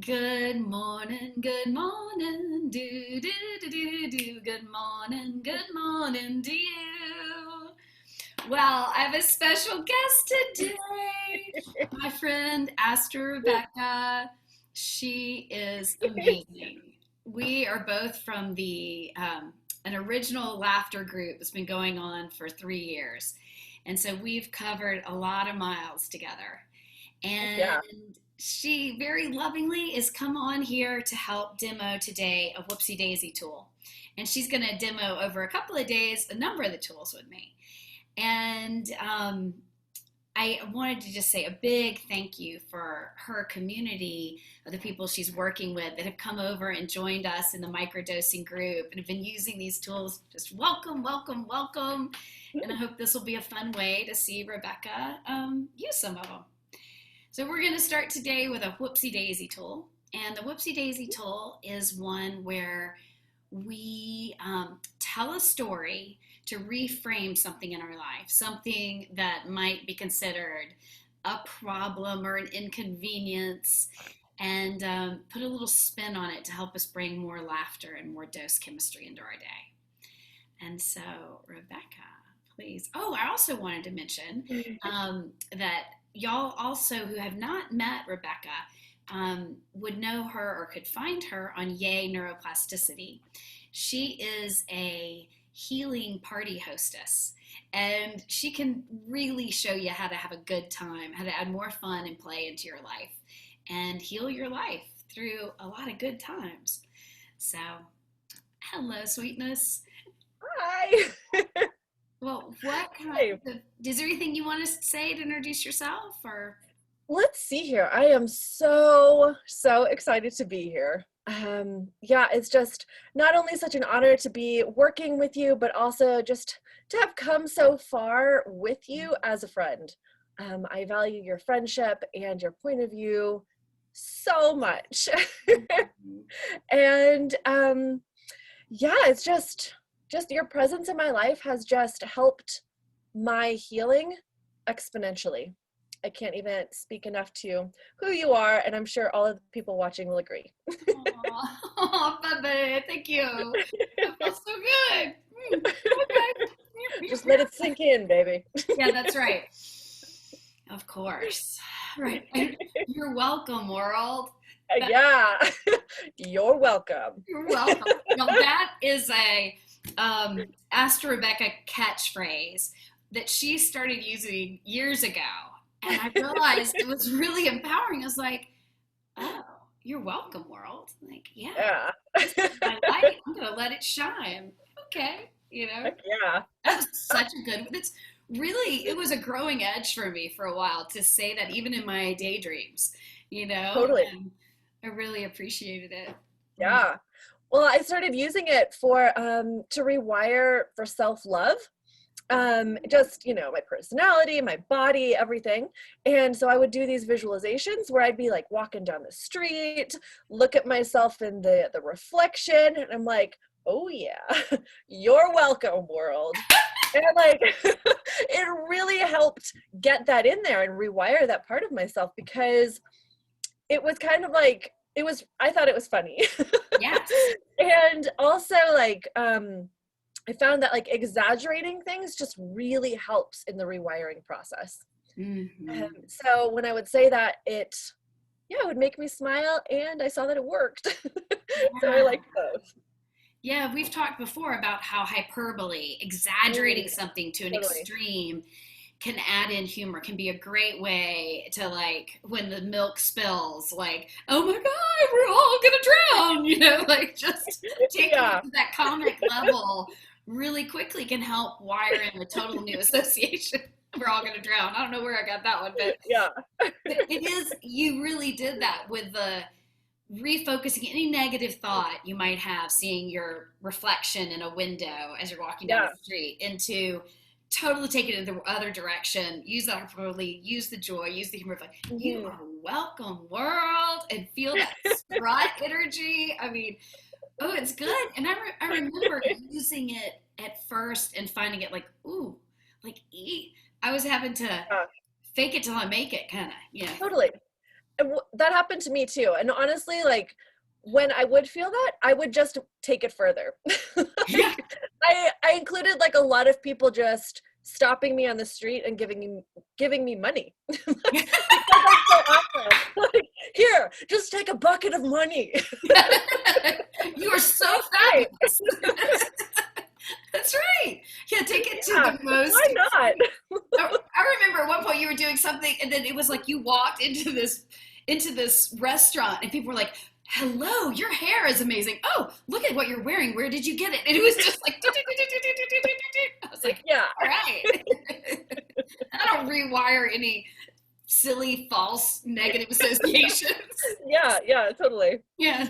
Good morning, do do do do do. Good morning to you. Well, I have a special guest today, my friend Astra Rebecca. She is amazing. We are both from the an original laughter group that's been going on for 3 years, and so we've covered a lot of miles together. And Yeah. she very lovingly is come on here to help demo today a Whoopsie Daisy tool. And she's going to demo over a couple of days a number of the tools with me. And I wanted to just say a big thank you for her community of the people she's working with that have come over and joined us in the microdosing group and have been using these tools. Just welcome, welcome, welcome. And I hope this will be a fun way to see Rebecca use some of them. So we're going to start today with a Whoopsie Daisy tool. And the Whoopsie Daisy tool is one where we tell a story to reframe something in our life, something that might be considered a problem or an inconvenience, and put a little spin on it to help us bring more laughter and more dose chemistry into our day. And so, Rebecca, please. Oh, I also wanted to mention that y'all also who have not met Rebecca would know her or could find her on Yay Neuroplasticity. She is a healing party hostess, and she can really show you how to have a good time, how to add more fun and play into your life and heal your life through a lot of good times. So, hello, sweetness. Hi. Well, what kind Hey, of, is there anything you want to say to introduce yourself or? let's see here. I am so excited to be here. Yeah, it's just not only such an honor to be working with you, but also just to have come so far with you as a friend. I value your friendship and your point of view so much. And yeah, it's just your presence in my life has just helped my healing exponentially. I can't even speak enough to who you are, and I'm sure all of the people watching will agree. Oh, baby, thank you. That feels so good. Okay. Just let it sink in, baby. Yeah, that's right. Of course. Right. You're welcome, world. Yeah, you're welcome. You're welcome. Now that is a Ask Rebecca catchphrase that she started using years ago. And I realized it was really empowering. I was like, oh, you're welcome, world. Like, yeah, Yeah, this is my light. I'm gonna let it shine. Okay, heck yeah, that was such a good. It's really it was a growing edge for me for a while to say that even in my daydreams. totally. And I really appreciated it. Mm. Yeah. Well, I started using it for to rewire for self-love. Just, my personality, my body, everything. And so I would do these visualizations where I'd be like walking down the street, look at myself in the reflection, and I'm like, oh yeah, you're welcome, world. And like it really helped get that in there and rewire that part of myself, because it was kind of like I thought it was funny. Yes. And also like I found that like exaggerating things just really helps in the rewiring process. Hmm. So when I would say that, it would make me smile, and I saw that it worked. So I Yeah. like both. Yeah, we've talked before about how hyperbole, exaggerating Mm, something to an totally. extreme, can add in humor, can be a great way to, like, when the milk spills, like, oh my God, we're all gonna drown, like just taking it Yeah. to that comic level really quickly can help wire in a total new association. We're all gonna drown. I don't know where I got that one, but Yeah. it is, you really did that with the refocusing any negative thought you might have seeing your reflection in a window as you're walking down Yeah. the street into totally take it in the other direction, use that hyperbole, use the joy, use the humor, like you Mhm. are welcome world, and feel that strut energy. I mean, oh, it's good. And I remember using it at first and finding it like, ooh, like I was having to Yeah, fake it till I make it, kind of. totally. that happened to me too. And honestly, like when I would feel that, I would just take it further. Yeah. Like, I included like a lot of people just stopping me on the street and giving me money. Because I'm so awesome. Like, here, just take a bucket of money. You are so Right. fabulous. That's right. Yeah, take it to Yeah, the most. why not? I remember at one point you were doing something, and then it was like you walked into this restaurant, and people were like, "Hello, your hair is amazing. Oh, look at what you're wearing. Where did you get it?" And it was just like, I was like, Yeah. "All right." I don't rewire any silly, false, negative associations. Yeah, totally. Yeah,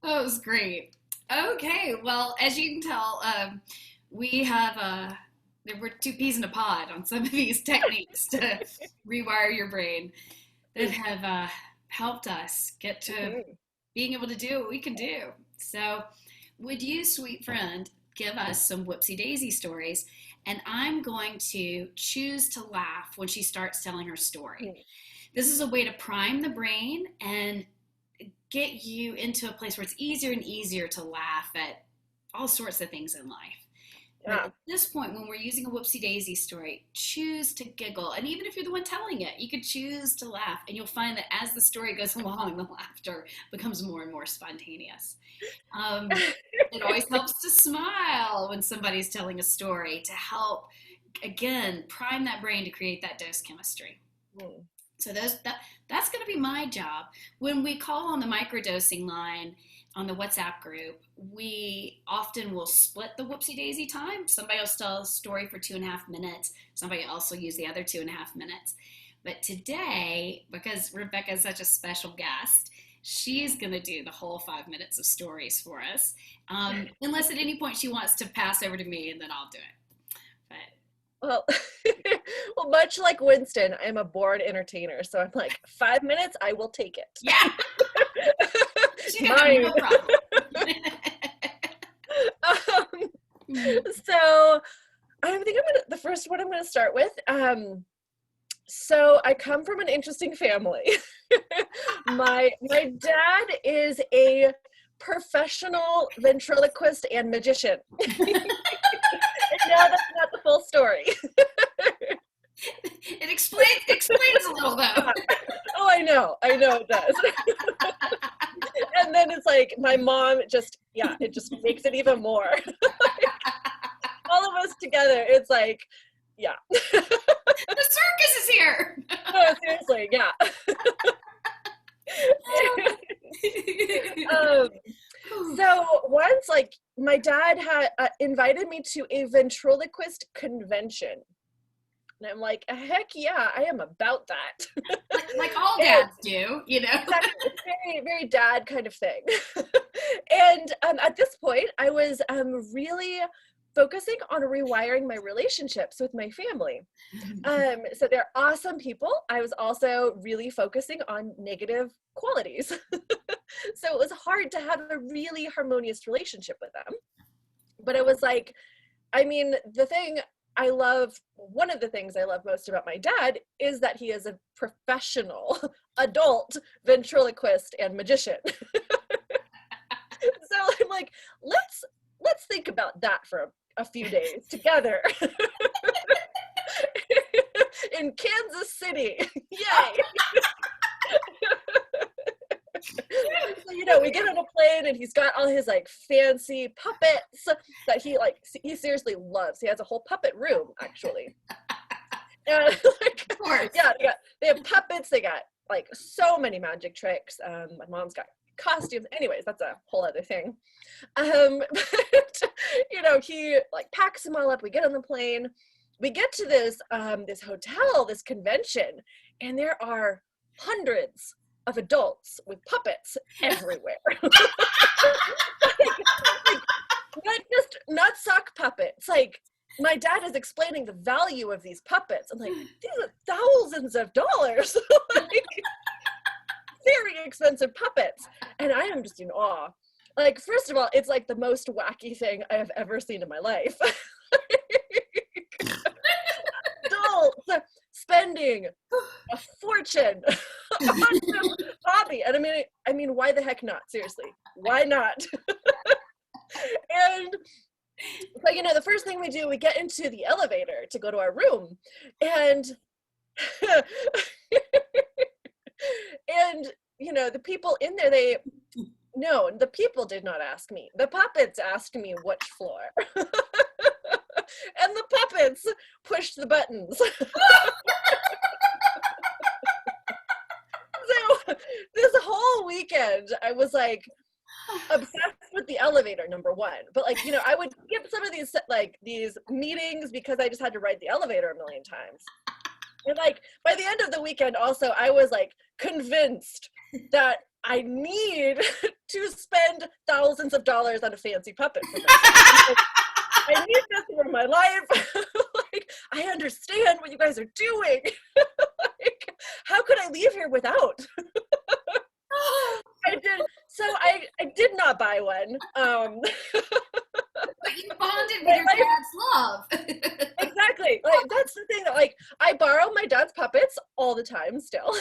that was great. Okay, well, as you can tell, we have there were two peas in a pod on some of these techniques to rewire your brain that have helped us get to being able to do what we can do. So, would you, sweet friend, give us some whoopsie daisy stories? And I'm going to choose to laugh when she starts telling her story. This is a way to prime the brain and get you into a place where it's easier and easier to laugh at all sorts of things in life. Yeah. But at this point, when we're using a whoopsie daisy story, choose to giggle. And even if you're the one telling it, you could choose to laugh. And you'll find that as the story goes along, the laughter becomes more and more spontaneous. It always helps to smile when somebody's telling a story to help, again, prime that brain to create that dose chemistry. So that's going to be my job. When we call on the microdosing line on the WhatsApp group, we often will split the whoopsie daisy time. Somebody will tell a story for 2.5 minutes. Somebody else will use the other 2.5 minutes. But today, because Rebecca is such a special guest, she's going to do the whole 5 minutes of stories for us. Unless at any point she wants to pass over to me, and then I'll do it. But Well, well, much like Winston, I'm a born entertainer. So I'm like, 5 minutes, I will take it. yeah, she can Mine. have no problem. So I think the first one I'm going to start with. So I come from an interesting family. My dad is a professional ventriloquist and magician. And now that's not the full story. It explains a little though. Oh, I know it does. And then it's like my mom it just makes it even more. All of us together, it's like, yeah. The circus is here. No, seriously, yeah. So once, like, my dad had invited me to a ventriloquist convention. And I'm like, heck yeah, I am about that. like all dads do, you know. Exactly. It's very, very dad kind of thing. And at this point, I was really focusing on rewiring my relationships with my family. So they're awesome people. I was also really focusing on negative qualities. So it was hard to have a really harmonious relationship with them. But it was like, I mean, one of the things I love most about my dad is that he is a professional adult ventriloquist and magician. So I'm like, let's think about that for a few days together. In Kansas City. Yay. So, we get on a plane and he's got all his like fancy puppets that he seriously loves. He has a whole puppet room actually. And like, Of course. yeah, they have puppets, they got like so many magic tricks. My mom's got costumes. Anyways, that's a whole other thing. But he like packs them all up. We get on the plane. We get to this hotel, this convention, and there are hundreds of adults with puppets everywhere. Not sock puppets. Like, my dad is explaining the value of these puppets. I'm like, these are thousands of dollars. Like, very expensive puppets. And I am just in awe. Like, first of all, it's like the most wacky thing I have ever seen in my life. Adults spending a fortune on this hobby. And I mean, why the heck not? Seriously, why not? And so, the first thing we do, we get into the elevator to go to our room, and and the people in there, the people did not ask me. The puppets asked me which floor. And the puppets pushed the buttons. So this whole weekend, I was like obsessed with the elevator, number one. But I would skip some of these meetings because I just had to ride the elevator a million times. And by the end of the weekend, also, I was convinced that I need to spend thousands of dollars on a fancy puppet for this. I need this for my life. I understand what you guys are doing. How could I leave here without? I did not buy one. But you bonded with your dad's love. Exactly. That's the thing that I borrow my dad's puppets all the time still.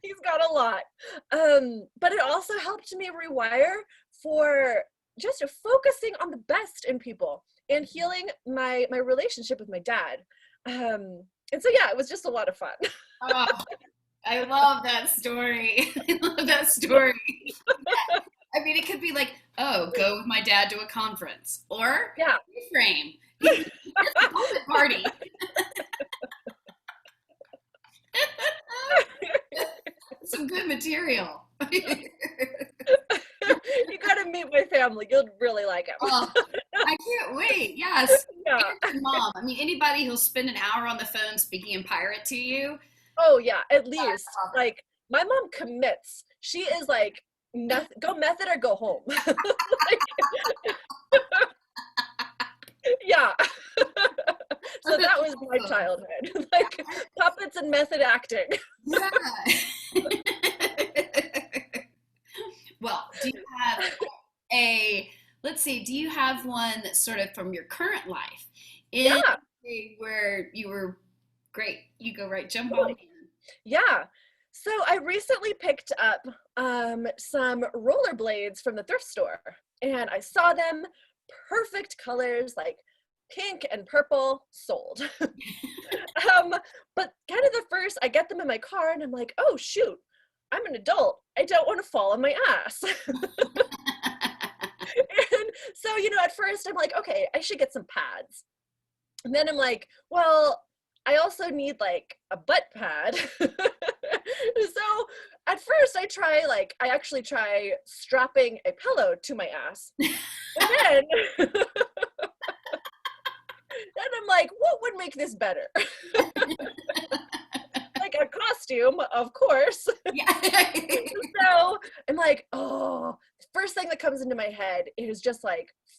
He's got a lot. But it also helped me rewire for just focusing on the best in people and healing my relationship with my dad. And so, yeah, it was just a lot of fun. Oh, I love that story. I love that story. Yeah. I mean, it could be go with my dad to a conference, or reframe. It's a puppet party. Some good material. You gotta meet my family. You'll really like it. Oh, I can't wait. Yes. Yeah. And mom. I mean, anybody who'll spend an hour on the phone speaking in pirate to you. Oh yeah, at least. My mom commits. She is go method or go home. Yeah. So that was my childhood. Puppets and method acting. Yeah. Well, do you have one that's sort of from your current life? Where you were great. You go right, jump on in. Yeah. So I recently picked up some rollerblades from the thrift store, and I saw them, perfect colors, pink and purple, sold. But kind of I get them in my car and I'm like, oh shoot, I'm an adult. I don't want to fall on my ass. And so, at first I'm like, okay, I should get some pads. And then I'm like, well, I also need a butt pad. So at first I actually try strapping a pillow to my ass. And then I'm like, what would make this better? A costume, of course. Yeah. So I'm like, the first thing that comes into my head is just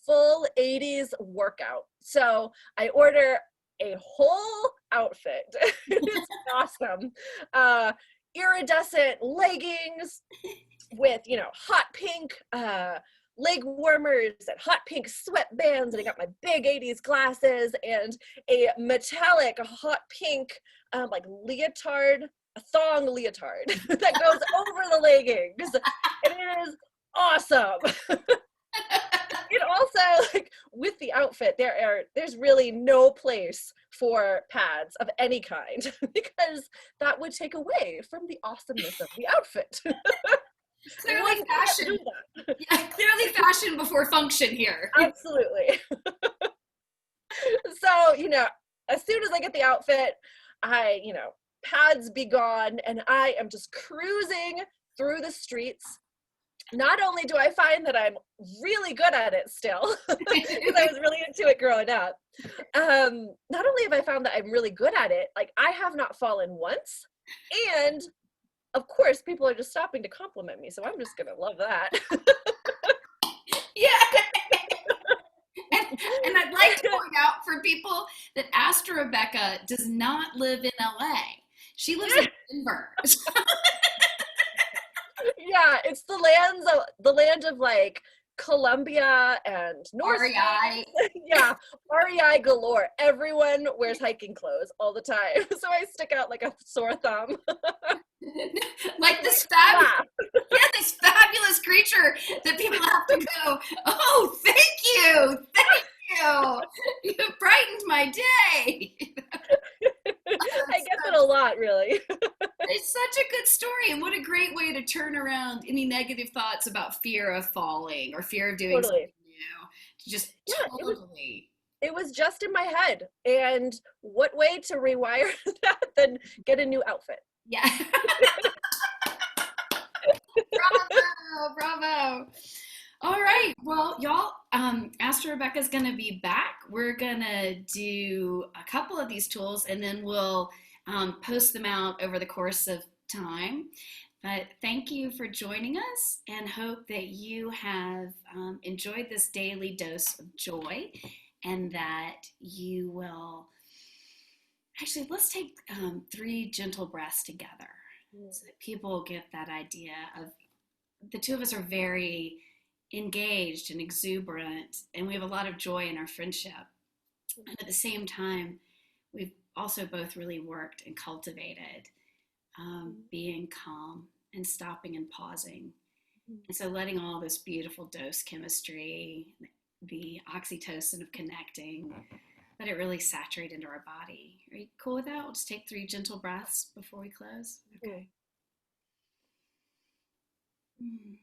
full 80's workout. So I order a whole outfit. It's awesome. Iridescent leggings with, hot pink leg warmers and hot pink sweatbands, and I got my big 80's glasses and a metallic hot pink leotard, a thong leotard that goes over the leggings. It is awesome. It also, with the outfit, there's really no place for pads of any kind because that would take away from the awesomeness of the outfit. Clearly fashion. Yeah, clearly fashion before function here. Absolutely. So, as soon as I get the outfit, pads be gone, and I am just cruising through the streets. Not only do I find that I'm really good at it still, because I was really into it growing up, not only have I found that I'm really good at it, I have not fallen once, and of course, people are just stopping to compliment me, so I'm just gonna love that. Yeah. And I'd like to point out for people that Astra does not live in LA. She lives in Denver. Yeah, it's the land of Columbia and North REI. Face. Yeah, REI galore. Everyone wears hiking clothes all the time. So I stick out like a sore thumb. Like Like, this fabulous, wow. yeah, this fabulous creature that people have to go, oh, thank you, thank you. You brightened my day. I get that a lot, really. It's such a good story, and what a great way to turn around any negative thoughts about fear of falling or fear of doing something Totally. new. To just Yeah, totally, it was just in my head. And what way to rewire that than get a new outfit? yeah. Bravo, bravo. All right. Well, y'all, Astra Rebecca's going to be back. We're going to do a couple of these tools and then we'll post them out over the course of time. But thank you for joining us and hope that you have enjoyed this daily dose of joy and that you will. Actually, let's take 3 gentle breaths together so that people get that idea of the two of us are very engaged and exuberant, and we have a lot of joy in our friendship. And at the same time, we've also both really worked and cultivated being calm and stopping and pausing. And so letting all this beautiful dose chemistry, the oxytocin of connecting, let it really saturate into our body. Are you cool with that? We'll just take 3 gentle breaths before we close. Okay. Mm.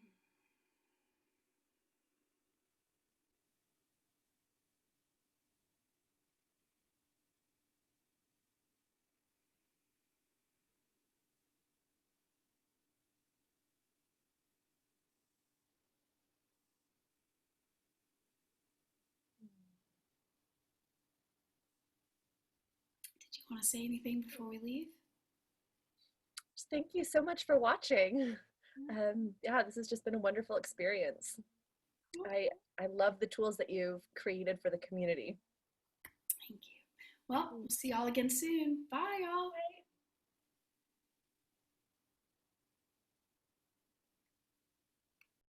Did you want to say anything before we leave? Thank you so much for watching. Yeah, this has just been a wonderful experience. I love the tools that you've created for the community. Thank you. Well, we'll see y'all again soon. Bye, y'all.